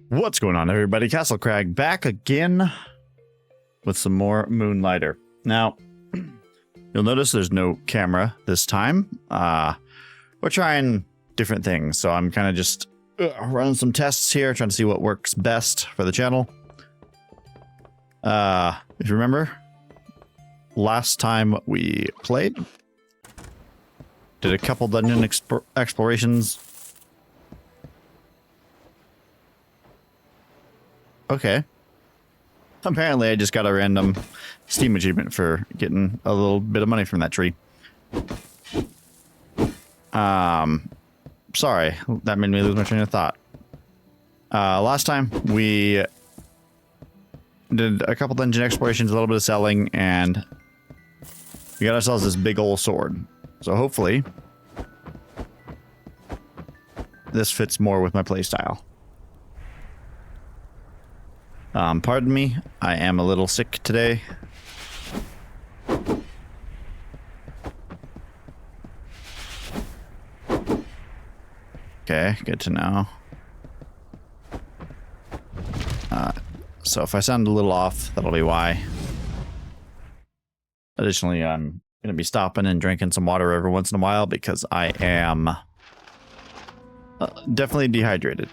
What's going on, everybody? CastleCrag back again with some more Moonlighter. Now, you'll notice there's no camera this time. We're trying different things, so I'm kind of just running some tests here, trying to see what works best for the channel. If you remember, last time we played, did a couple dungeon explorations. Okay. Apparently I just got a random Steam achievement for getting a little bit of money from that tree. Sorry, that made me lose my train of thought. Last time we did a couple dungeon explorations, a little bit of selling, and we got ourselves this big old sword. So hopefully this fits more with my playstyle. Pardon me, I am a little sick today. Okay, good to know. So if I sound a little off, that'll be why. Additionally, I'm going to be stopping and drinking some water every once in a while because I am definitely dehydrated.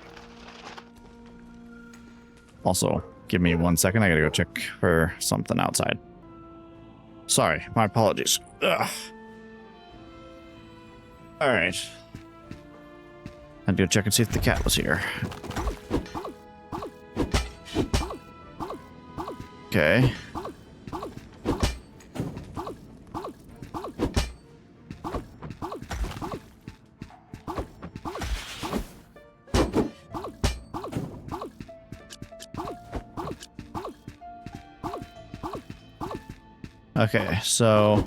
Also, give me 1 second. I gotta go check for something outside. Sorry, my apologies. Ugh. All right. I'd go check and see if the cat was here. Okay. Okay, so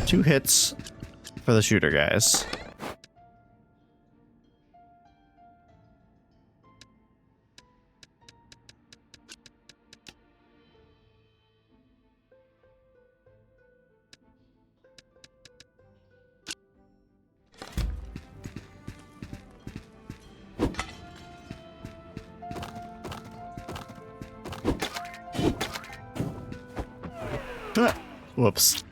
2 hits for the shooter guys. Whoops.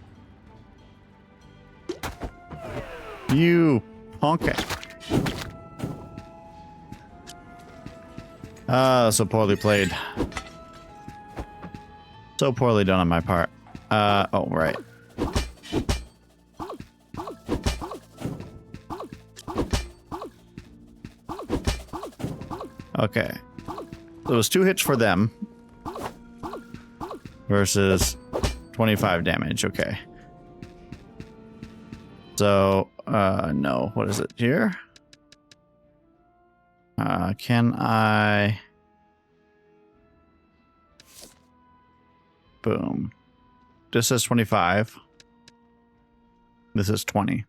You punk. So poorly played. So poorly done on my part. Oh, right. Okay. So it was 2 hits for them versus 25 damage. Okay. So, no. What is it here? Can I... Boom. This is 25. This is 20.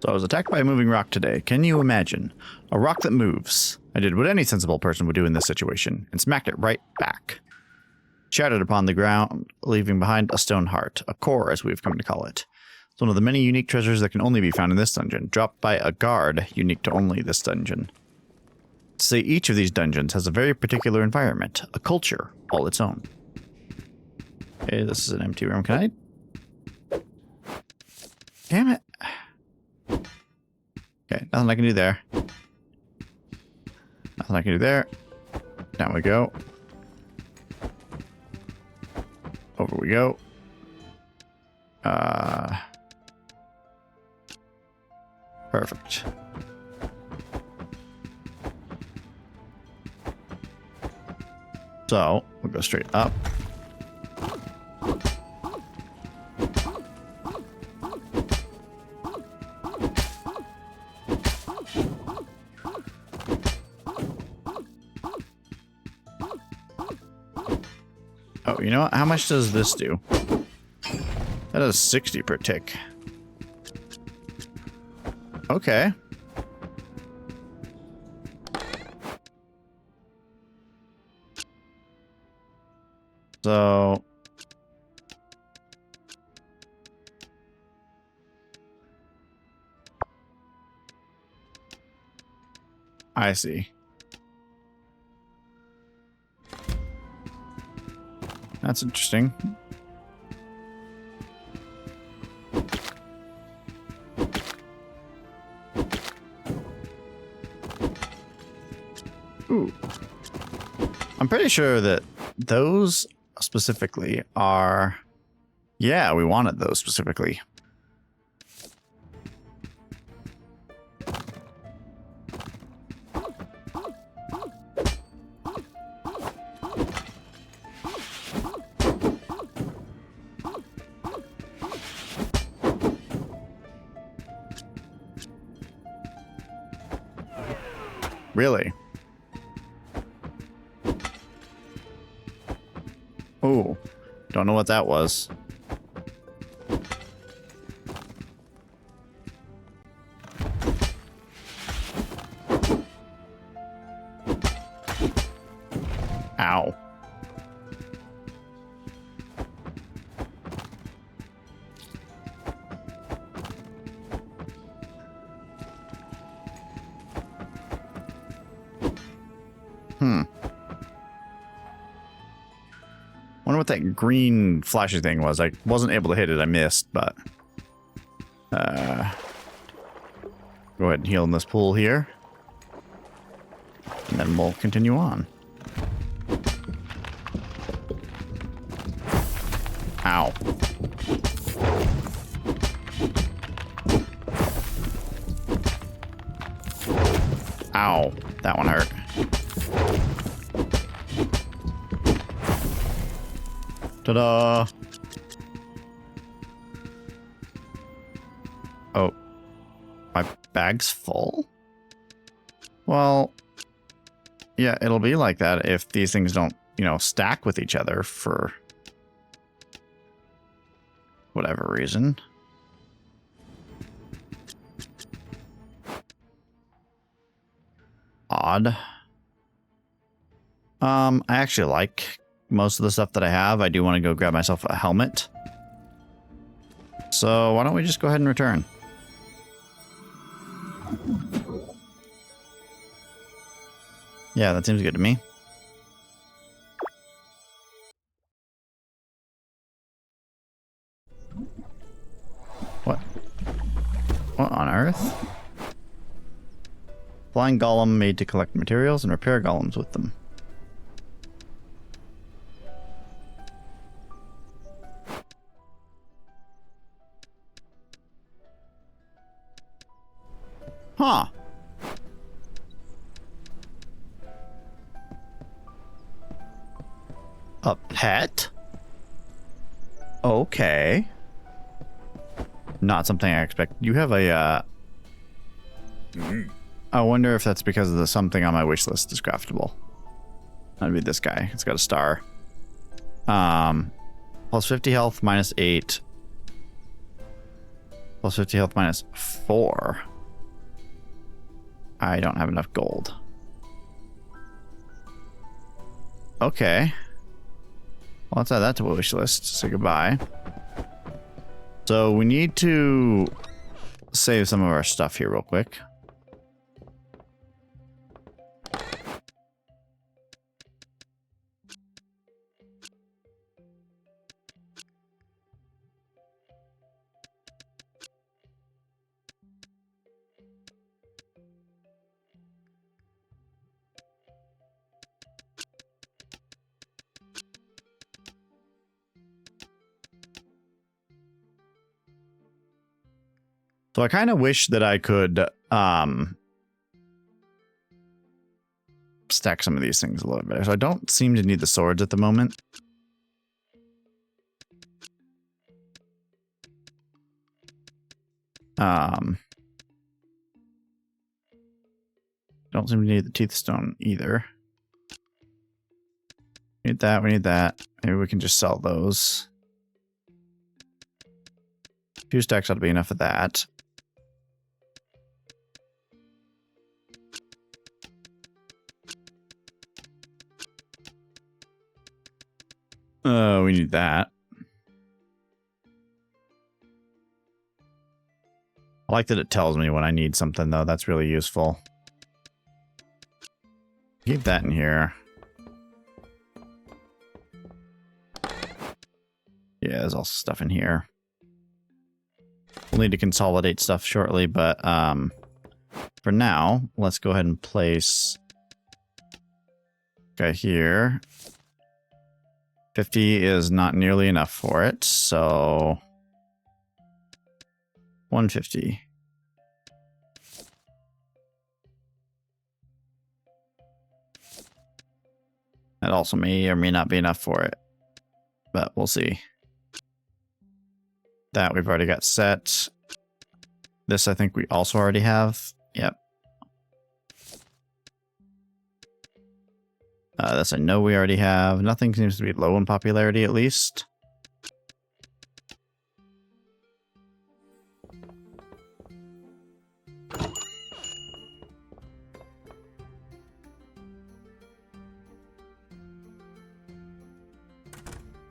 So I was attacked by a moving rock today. Can you imagine? A rock that moves. I did what any sensible person would do in this situation, and smacked it right back. Shattered upon the ground, leaving behind a stone heart. A core, as we've come to call it. It's one of the many unique treasures that can only be found in this dungeon, dropped by a guard unique to only this dungeon. Say each of these dungeons has a very particular environment, a culture all its own. Okay, this is an empty room. Can I... Damn it. Okay, nothing I can do there. Nothing I can do there. Down we go. Over we go. Perfect. So, we'll go straight up. Oh, you know what? How much does this do? That does 60 per tick. Okay. So I see. That's interesting. Ooh. I'm pretty sure that those specifically are... Yeah, we wanted those specifically. Really? Oh, don't know what that was. Ow. Wonder what that green flashy thing was. I wasn't able to hit it. I missed, but... go ahead and heal in this pool here. And then we'll continue on. Ow. Ow. That one hurt. Ta-da! Oh. My bag's full? Well, yeah, it'll be like that if these things don't, you know, stack with each other for whatever reason. Odd. I actually like most of the stuff that I have. I do want to go grab myself a helmet. So why don't we just go ahead and return? Yeah, that seems good to me. What? What on earth? Flying golem made to collect materials and repair golems with them. Huh. A pet? Okay. Not something I expect. You have a, I wonder if that's because of the something on my wish list is craftable. That'd be this guy. It's got a star. Plus 50 health, minus 8. Plus 50 health, minus 4. I don't have enough gold. Okay. Well, let's add that to a wish list. Say goodbye. So we need to save some of our stuff here real quick. So I kind of wish that I could stack some of these things a little bit better. So I don't seem to need the swords at the moment. Don't seem to need the teeth stone either. Need that, we need that. Maybe we can just sell those. 2 stacks ought to be enough of that. Oh, we need that. I like that it tells me when I need something, though. That's really useful. Keep that in here. Yeah, there's also stuff in here. We'll need to consolidate stuff shortly, but for now, let's go ahead and place guy here. 50 is not nearly enough for it, so 150. That also may or may not be enough for it, but we'll see. That we've already got set. This I think we also already have. Yep. This I know we already have. Nothing seems to be low in popularity, at least.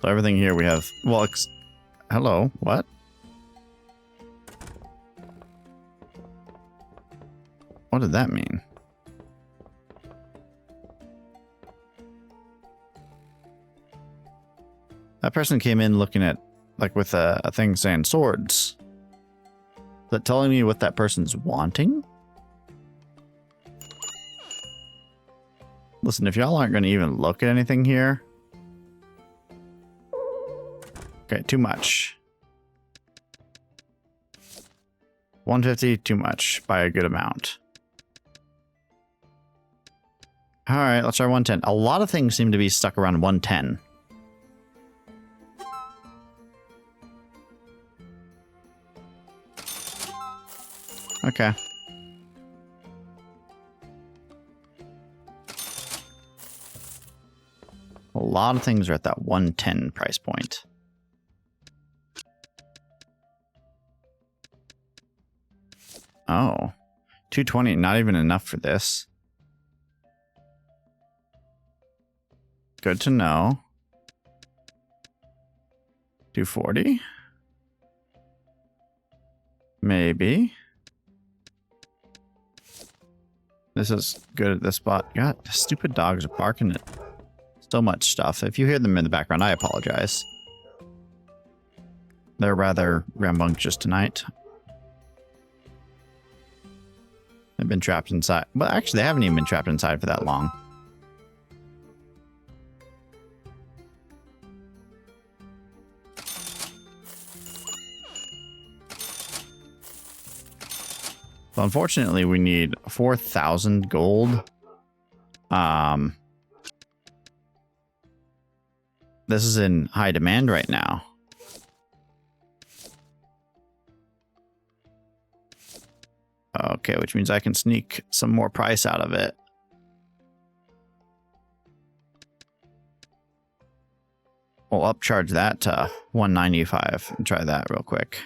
So everything here we have. Well, hello. What? What did that mean? That person came in looking at, like, with a thing saying swords. Is that telling me what that person's wanting? Listen, if y'all aren't going to even look at anything here. Okay, too much. 150, too much by a good amount. All right, let's try 110. A lot of things seem to be stuck around 110. Okay. A lot of things are at that 110 price point. Oh, 220, not even enough for this. Good to know. 240? Maybe. This is good at this spot. God, the stupid dogs are barking at so much stuff. If you hear them in the background, I apologize. They're rather rambunctious tonight. They've been trapped inside. Well, actually, they haven't even been trapped inside for that long. So unfortunately, we need 4,000 gold. This is in high demand right now. Okay, which means I can sneak some more price out of it. We'll upcharge that to 195 and try that real quick.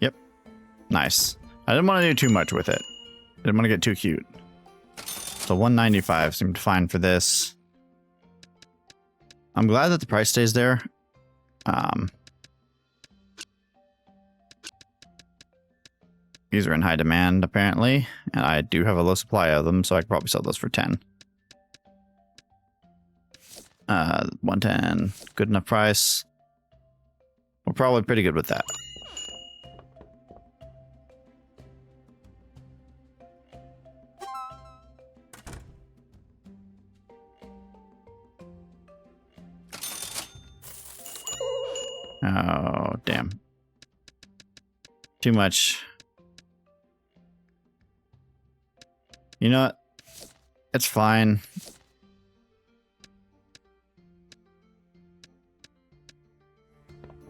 Yep. Nice. I didn't want to do too much with it. I didn't want to get too cute. So 195 seemed fine for this. I'm glad that the price stays there. These are in high demand, apparently. And I do have a low supply of them, so I could probably sell those for 10. 110. Good enough price. We're probably pretty good with that. Oh, damn. Too much. You know what? It's fine.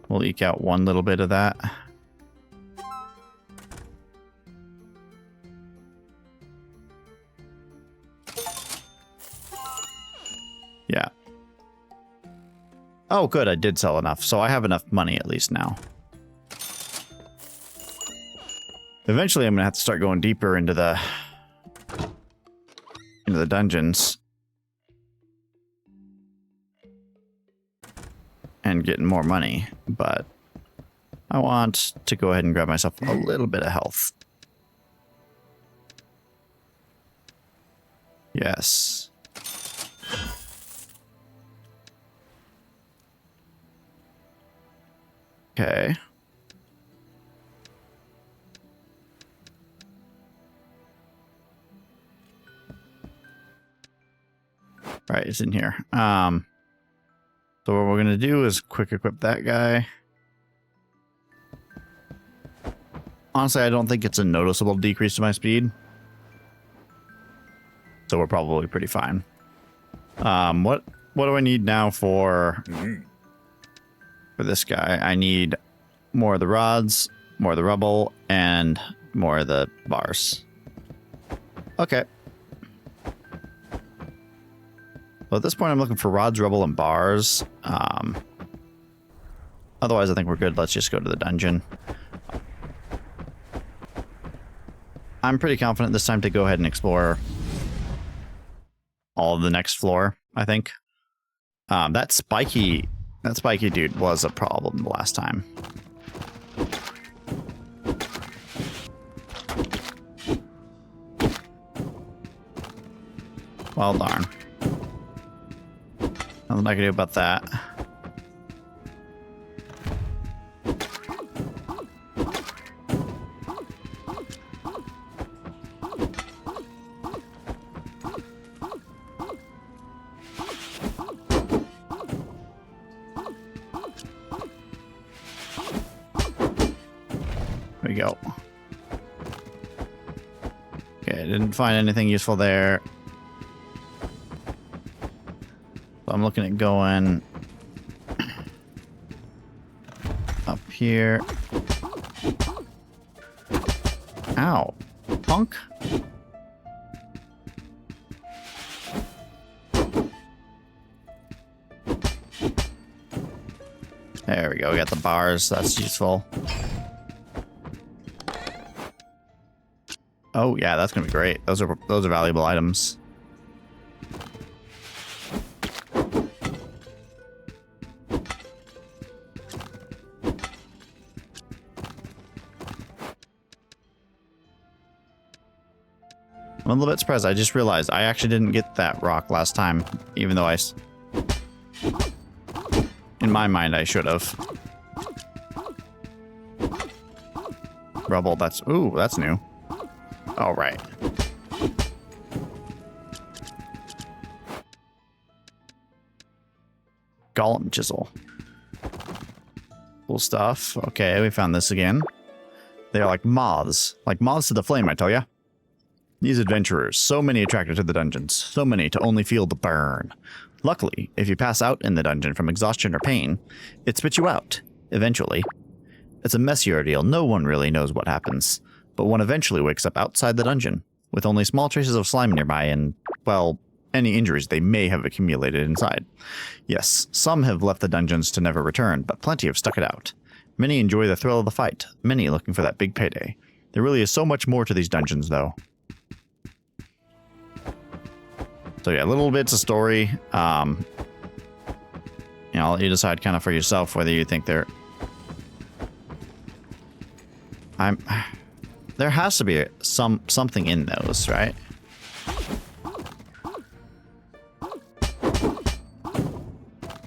We'll eke out one little bit of that. Yeah. Oh, good. I did sell enough. So I have enough money at least now. Eventually, I'm going to have to start going deeper into the dungeons. And getting more money. But I want to go ahead and grab myself a little bit of health. Yes. Okay. Right, it's in here. So what we're gonna do is quick equip that guy. Honestly, I don't think it's a noticeable decrease to my speed. So we're probably pretty fine. What do I need now for this guy? I need more of the rods, more of the rubble, and more of the bars. Okay. Well, at this point, I'm looking for rods, rubble, and bars. Otherwise, I think we're good. Let's just go to the dungeon. I'm pretty confident this time to go ahead and explore all of the next floor, I think. That spiky dude was a problem the last time. Well, darn. Nothing I can do about that. There we go. Okay, didn't find anything useful there. So I'm looking at going up here. Ow. Punk. There we go. We got the bars. That's useful. Oh yeah, that's gonna be great. Those are valuable items. I'm a little bit surprised. I just realized I actually didn't get that rock last time, even though in my mind, I should have. Rubble, ooh, that's new. All right. Golem chisel. Cool stuff. Okay, we found this again. They're like moths to the flame, I tell ya. These adventurers, so many attracted to the dungeons, so many to only feel the burn. Luckily, if you pass out in the dungeon from exhaustion or pain, it spits you out, eventually. It's a messy ordeal, no one really knows what happens, but one eventually wakes up outside the dungeon, with only small traces of slime nearby and, well, any injuries they may have accumulated inside. Yes, some have left the dungeons to never return, but plenty have stuck it out. Many enjoy the thrill of the fight, many looking for that big payday. There really is so much more to these dungeons, though. So yeah, little bits of story. You know, you decide kind of for yourself whether you think they're... There has to be something in those, right?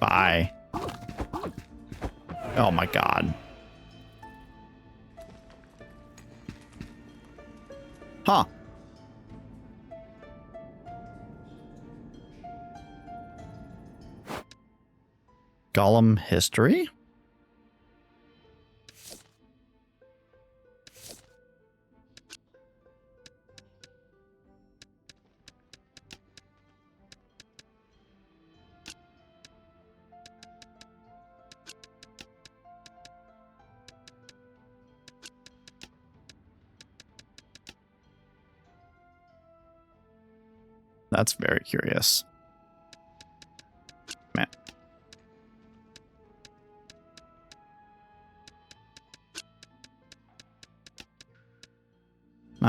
Bye. Oh my god. Huh. Golem history? That's very curious. Man.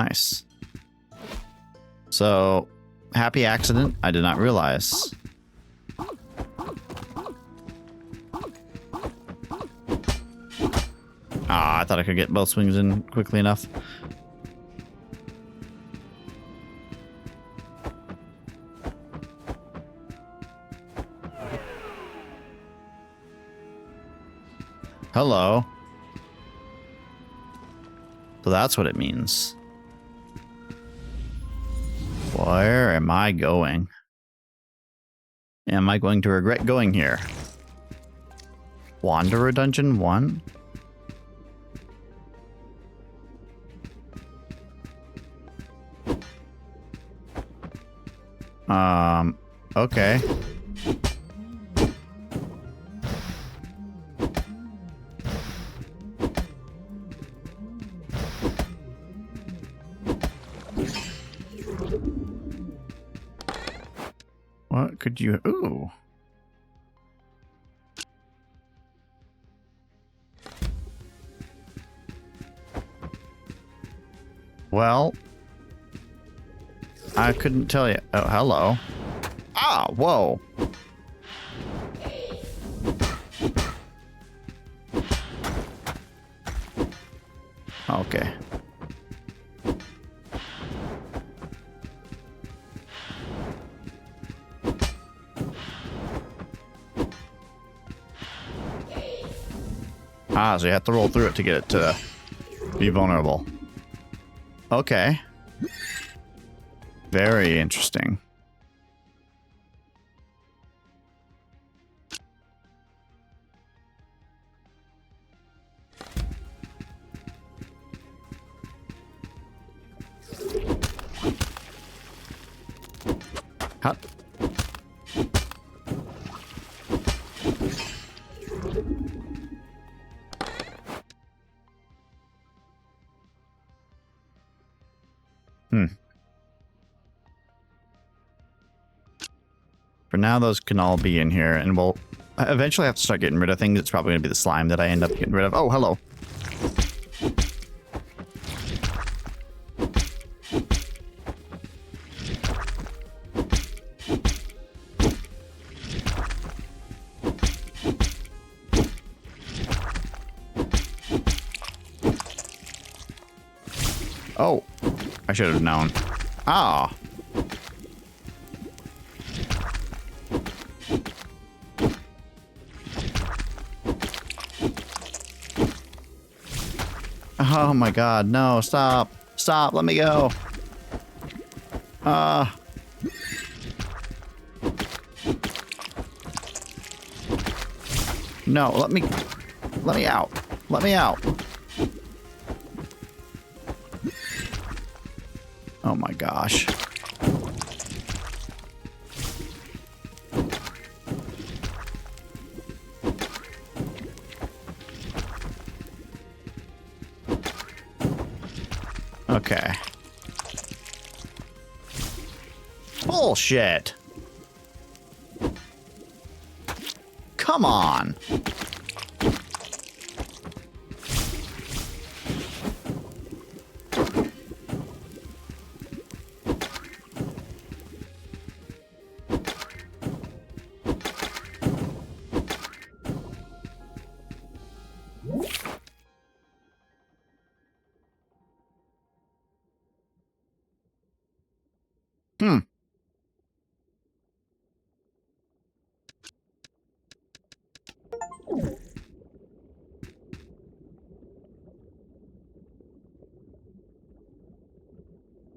Nice. So, happy accident. I did not realize. Ah, I thought I could get both swings in quickly enough. Hello. So that's what it means. Where am I going? Am I going to regret going here? Wanderer Dungeon 1? Okay. What could you... Ooh. Well, I couldn't tell you. Oh, hello. Ah, whoa. Okay. Ah, so you have to roll through it to get it to be vulnerable. Okay. Very interesting. How? For now, those can all be in here, and we'll eventually have to start getting rid of things. It's probably going to be the slime that I end up getting rid of. Oh, hello. Oh, I should have known. Ah. Oh my god, no, stop. Stop, let me go. No, let me out. Let me out. Oh my gosh. Okay. Bullshit. Come on.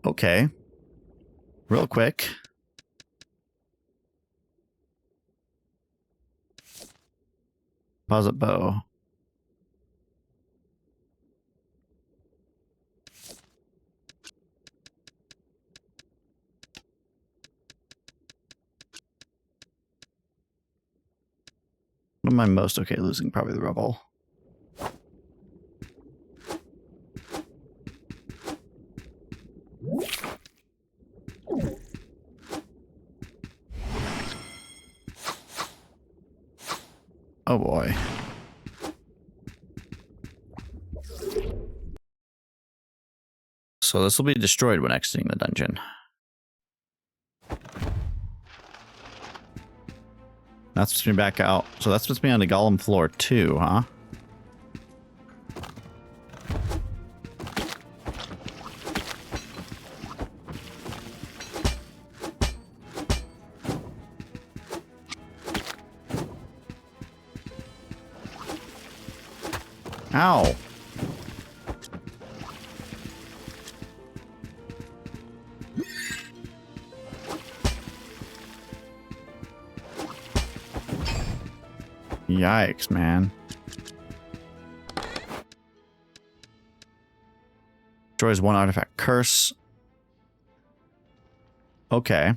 Okay. Real quick. Deposit bow. What am I most okay losing? Probably the rubble. Oh boy. So this will be destroyed when exiting the dungeon. That puts me back out. So that puts me on the golem floor too, huh? Ow. Yikes, man. Destroys one artifact curse. Okay.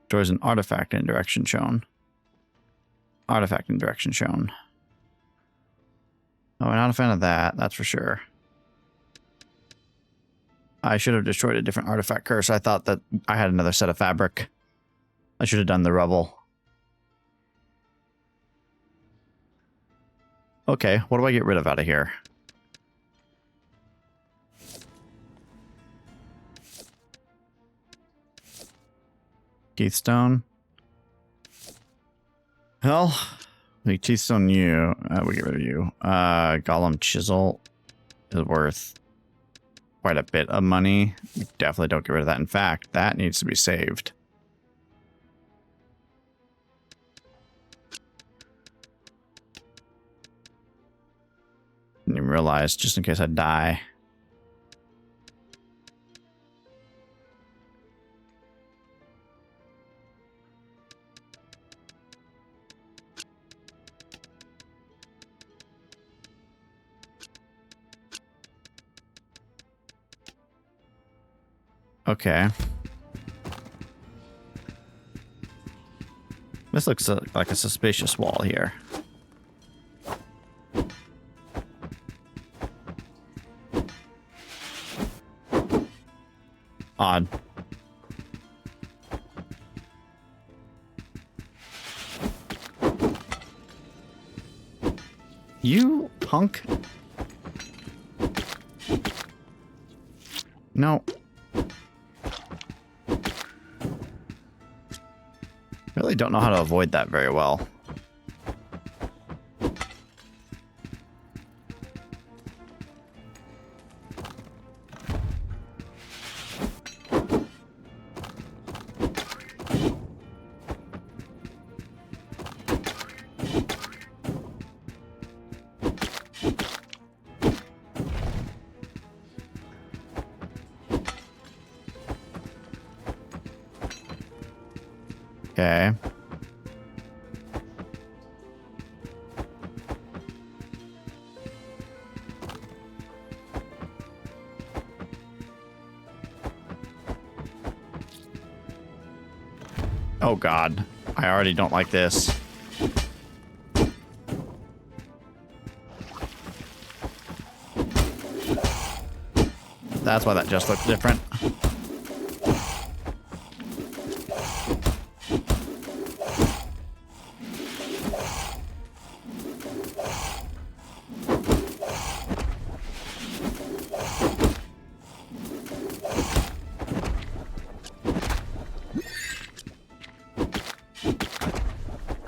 Destroys an artifact in direction shown. Artifact in direction shown. Oh, I'm not a fan of that, that's for sure. I should have destroyed a different artifact curse. I thought that I had another set of fabric. I should have done the rubble. Okay, what do I get rid of out of here? Keithstone. Well, we Keithstone you. We get rid of you. Golem Chisel is worth quite a bit of money. We definitely don't get rid of that. In fact, that needs to be saved. Didn't even realize, just in case I die. Okay. This looks like a suspicious wall here. Odd. You punk. No. Really don't know how to avoid that very well. Okay. Oh God, I already don't like this. That's why that just looked different.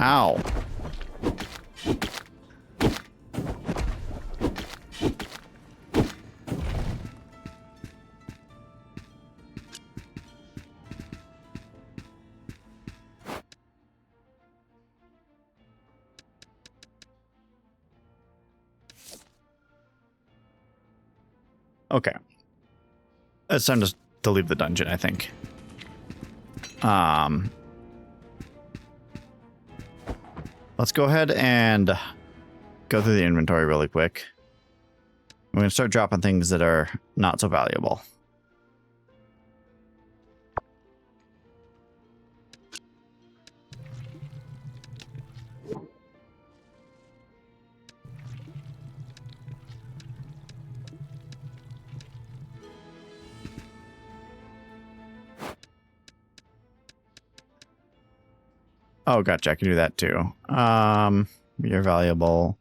Ow. Okay. It's time to leave the dungeon, I think. Let's go ahead and go through the inventory really quick. I'm going to start dropping things that are not so valuable. Oh, gotcha. I can do that too. You're valuable.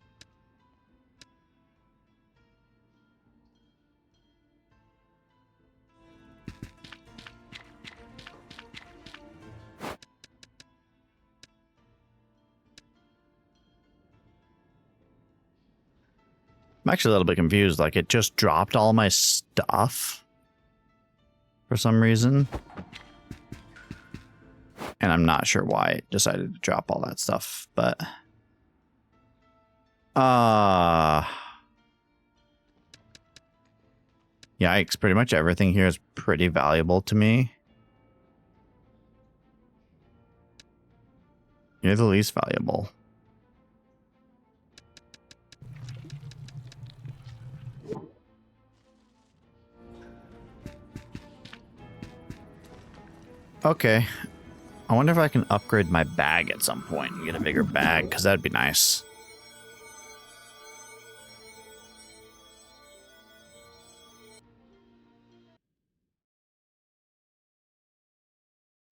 I'm actually a little bit confused. Like, it just dropped all my stuff for some reason. And I'm not sure why it decided to drop all that stuff, but... Yikes, pretty much everything here is pretty valuable to me. You're the least valuable. Okay. I wonder if I can upgrade my bag at some point and get a bigger bag, because that'd be nice.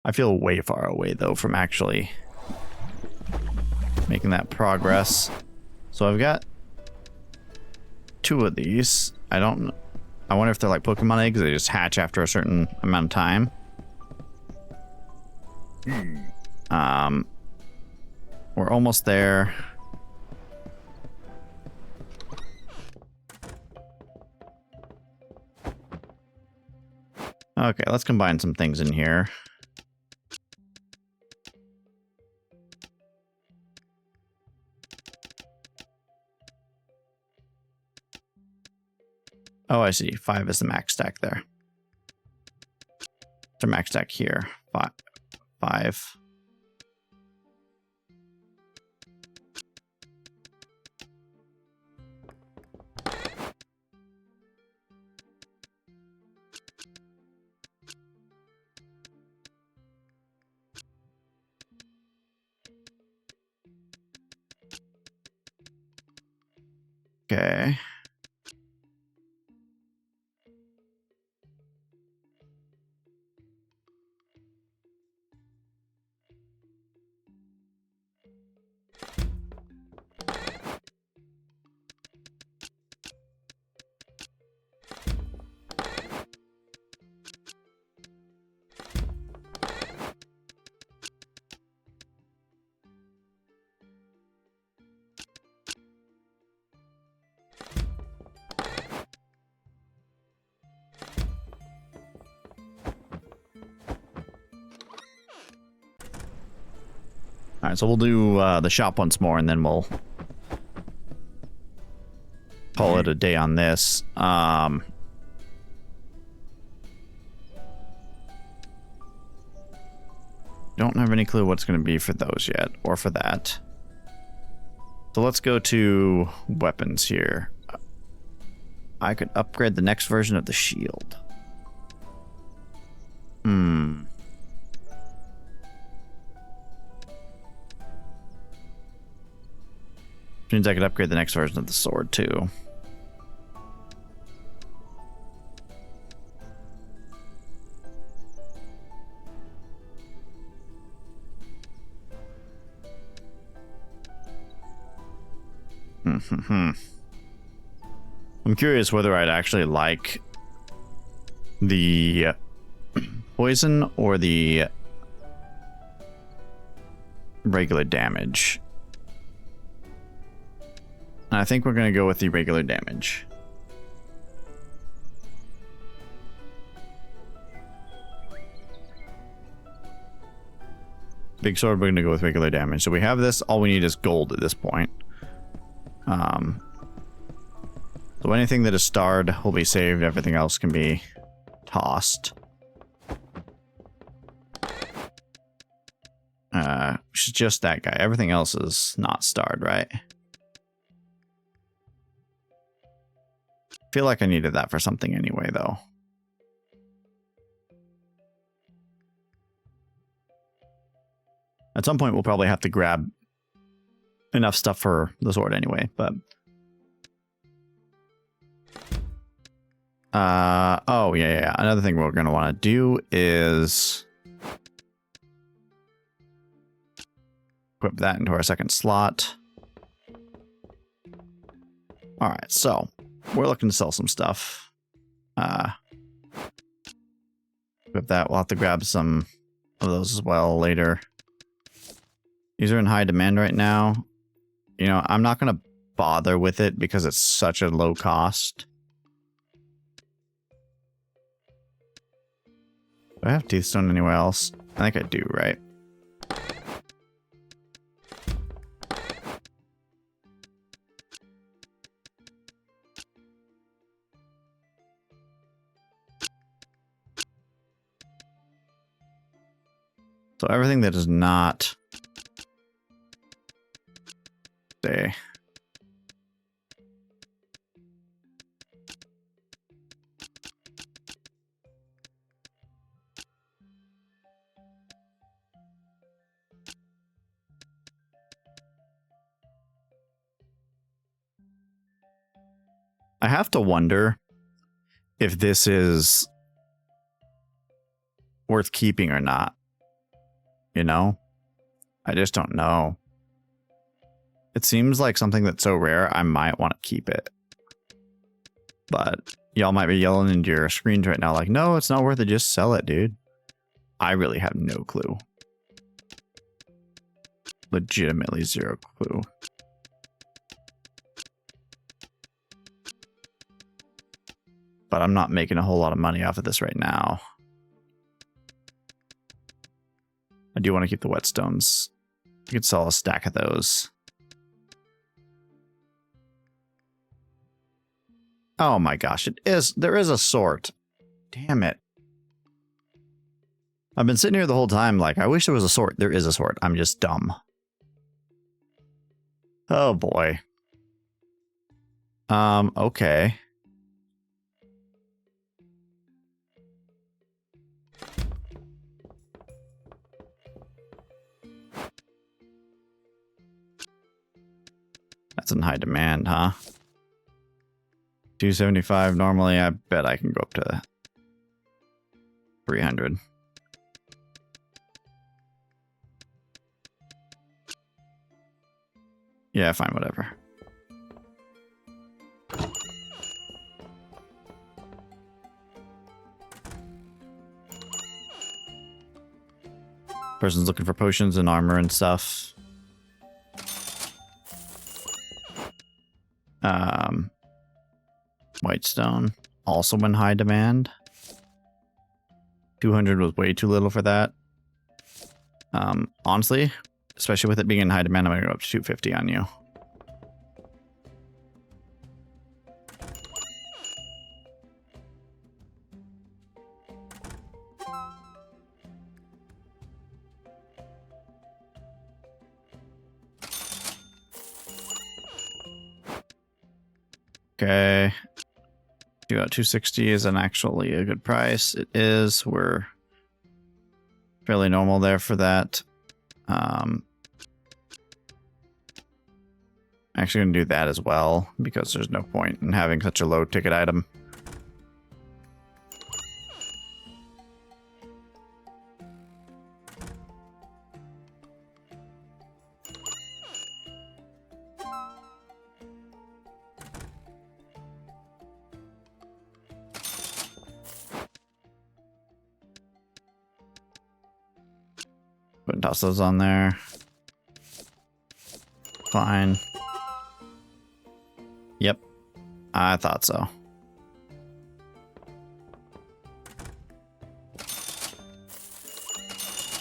I feel way far away, though, from actually making that progress. So I've got 2 of these. I wonder if they're like Pokemon eggs. They just hatch after a certain amount of time. We're almost there. Okay, let's combine some things in here. Oh, I see. 5 is the max stack there. The max stack here. 5. Okay. All right, so we'll do the shop once more, and then we'll call it a day on this. Don't have any clue what's going to be for those yet, or for that. So let's go to weapons here. I could upgrade the next version of the shield. Means I could upgrade the next version of the sword too. I'm curious whether I'd actually like the poison or the regular damage. And I think we're going to go with the regular damage. Big sword, we're going to go with regular damage. So we have this. All we need is gold at this point. So anything that is starred will be saved. Everything else can be tossed. Just that guy. Everything else is not starred, right? Feel like I needed that for something anyway, though. At some point, we'll probably have to grab enough stuff for the sword anyway, but... oh, yeah. Another thing we're going to want to do is... Equip that into our second slot. All right, so we're looking to sell some stuff. Equip that. We'll have to grab some of those as well later. These are in high demand right now. You know, I'm not going to bother with it because it's such a low cost. Do I have Teethstone anywhere else? I think I do, right? So everything that is not... Say... I have to wonder if this is worth keeping or not. You know? I just don't know. It seems like something that's so rare, I might want to keep it. But y'all might be yelling into your screens right now like, no, it's not worth it. Just sell it, dude. I really have no clue. Legitimately zero clue. But I'm not making a whole lot of money off of this right now. I do want to keep the whetstones. You could sell a stack of those. Oh my gosh, it is. There is a sort. Damn it. I've been sitting here the whole time like, I wish there was a sort. There is a sort. I'm just dumb. Oh boy. Okay. That's in high demand, huh? 275 normally. I bet I can go up to 300. Yeah, fine, whatever. Person's looking for potions and armor and stuff. Whitestone, also in high demand. 200 was way too little for that. Honestly, especially with it being in high demand, I'm going to go up to 250 on you. Okay. 260 isn't actually a good price. It is. We're fairly normal there for that. Actually going to do that as well because there's no point in having such a low ticket item. Go and toss those on there. Fine. Yep. I thought so.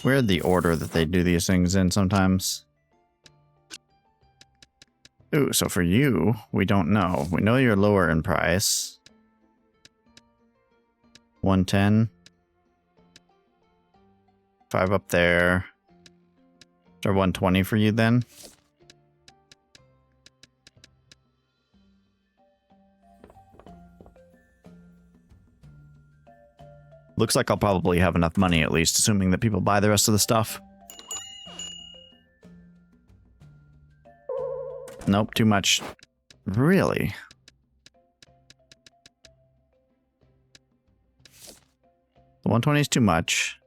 Weird the order that they do these things in sometimes. Ooh, so for you, we don't know. We know you're lower in price. 110. 5 up there. Or 120 for you then. Looks like I'll probably have enough money at least, assuming that people buy the rest of the stuff. Nope, too much. Really? The 120 is too much.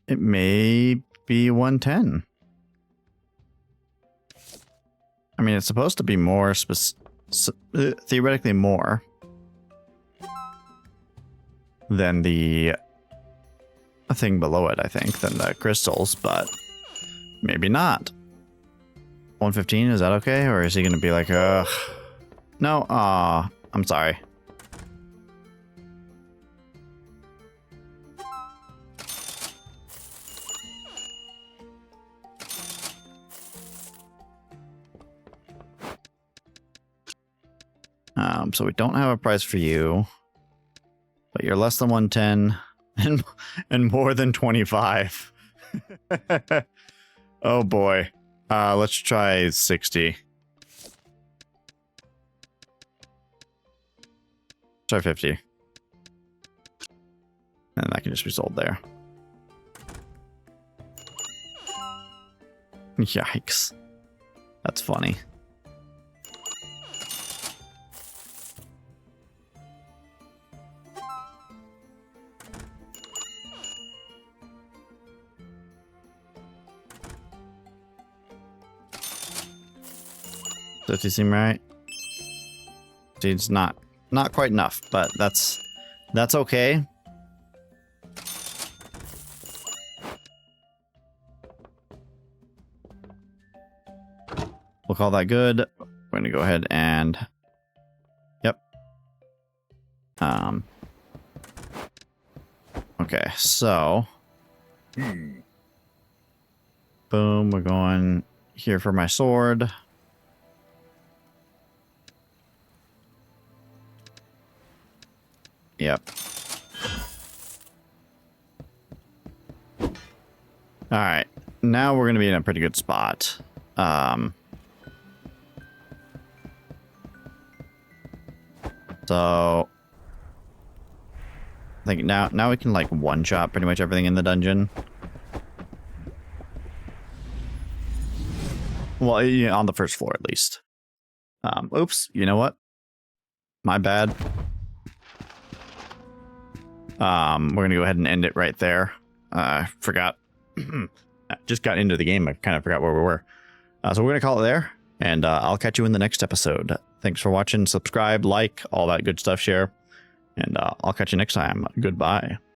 It may be 110. I mean, it's supposed to be more theoretically more than the thing below it, I think, than the crystals, but maybe not. 115, is that okay? Or is he going to be like, no, I'm sorry. So we don't have a price for you, but you're less than 110 and more than 25. Oh boy. Let's try 60. Try 50. And that can just be sold there. Yikes. That's funny. Does he seem right? It's not quite enough, but that's okay. We'll call that good. We're gonna go ahead and yep. Okay, so boom, we're going here for my sword. Yep. All right. Now we're going to be in a pretty good spot. So I think now we can like one-shot pretty much everything in the dungeon. Well, yeah, on the first floor at least. Oops, you know what? My bad. We're gonna go ahead and end it right there. Forgot. Just got into the game. I kind of forgot where we were. So we're gonna call it there, and I'll catch you in the next episode. Thanks for watching. Subscribe, like, all that good stuff. Share, and I'll catch you next time. Goodbye.